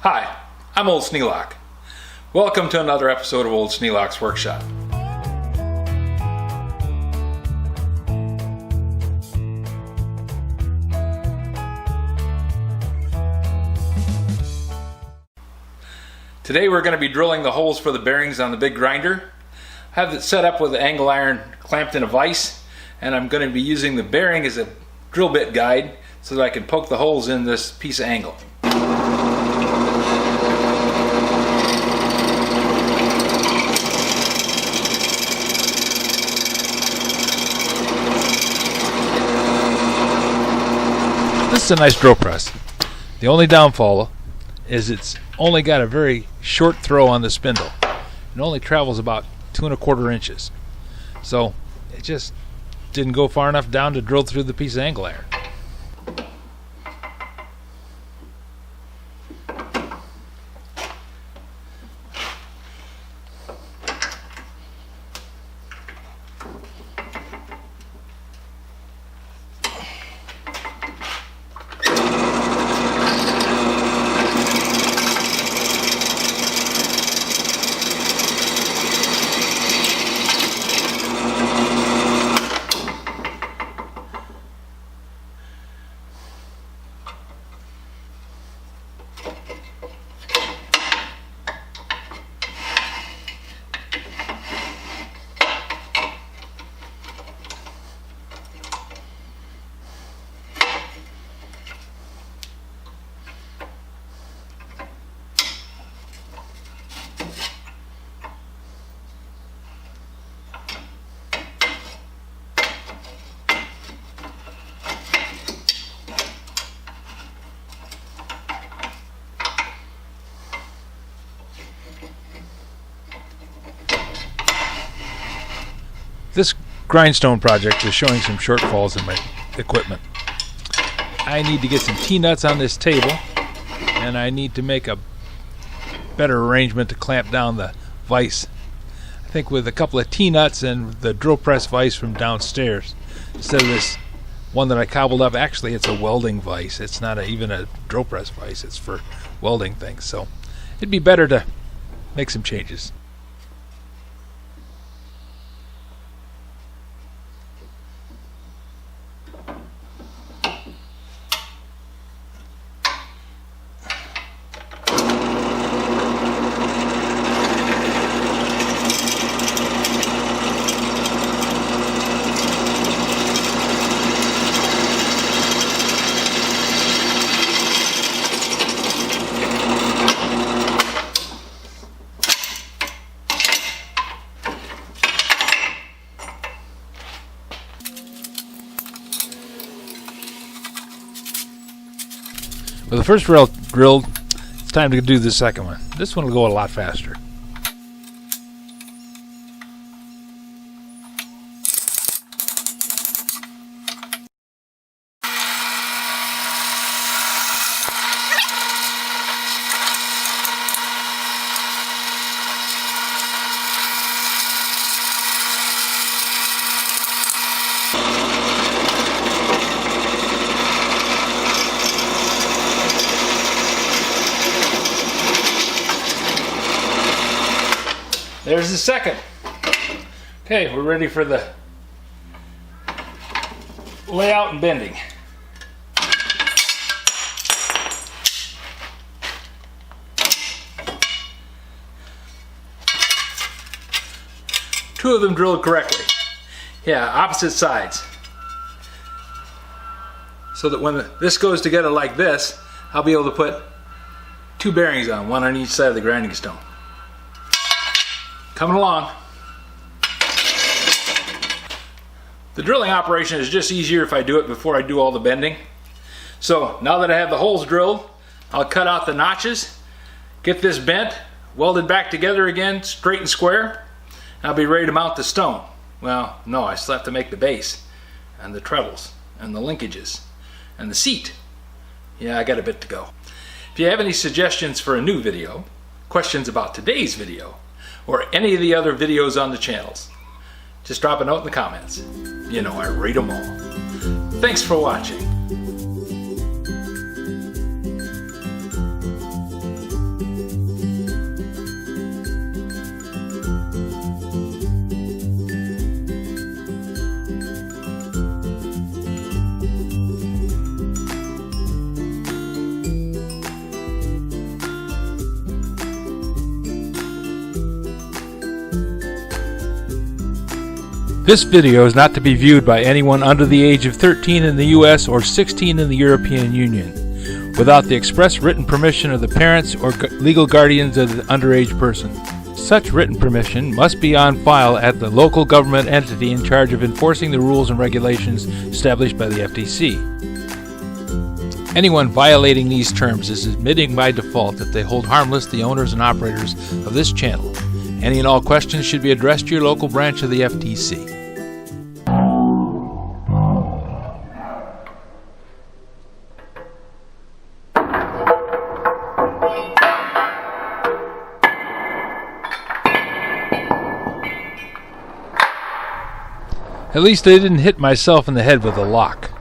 Hi, I'm Old Sneelock. Welcome to another episode of Old Sneelock's Workshop. Today we're going to be drilling the holes for the bearings on the big grinder. I have it set up with an angle iron clamped in a vise, and I'm going to be using the bearing as a drill bit guide so that I can poke the holes in this piece of angle. This is a nice drill press. The only downfall is it's only got a very short throw on the spindle. It only travels about 2 1/4 inches. So it just didn't go far enough down to drill through the piece of angle iron. This grindstone project is showing some shortfalls in my equipment. I need to get some T-nuts on this table, and I need to make a better arrangement to clamp down the vise. I think with a couple of T-nuts and the drill press vise from downstairs, instead of this one that I cobbled up, actually it's a welding vise. It's not even a drill press vise, it's for welding things. So it'd be better to make some changes. With the first rail drilled, it's time to do the second one. This one will go a lot faster. There's the second. Okay, we're ready for the layout and bending. Two of them drilled correctly. Yeah, opposite sides. So that when this goes together like this, I'll be able to put two bearings on, one each side of the grinding stone. Coming along. The drilling operation is just easier if I do it before I do all the bending. So now that I have the holes drilled, I'll cut out the notches, get this bent, welded back together again, straight and square, and I'll be ready to mount the stone. Well, no, I still have to make the base, and the treadles, and the linkages, and the seat. Yeah, I got a bit to go. If you have any suggestions for a new video, questions about today's video, or any of the other videos on the channels, just drop a note in the comments. You know I read them all. Thanks for watching. This video is not to be viewed by anyone under the age of 13 in the US or 16 in the European Union, without the express written permission of the parents or legal guardians of the underage person. Such written permission must be on file at the local government entity in charge of enforcing the rules and regulations established by the FTC. Anyone violating these terms is admitting by default that they hold harmless the owners and operators of this channel. Any and all questions should be addressed to your local branch of the FTC. At least I didn't hit myself in the head with a lock.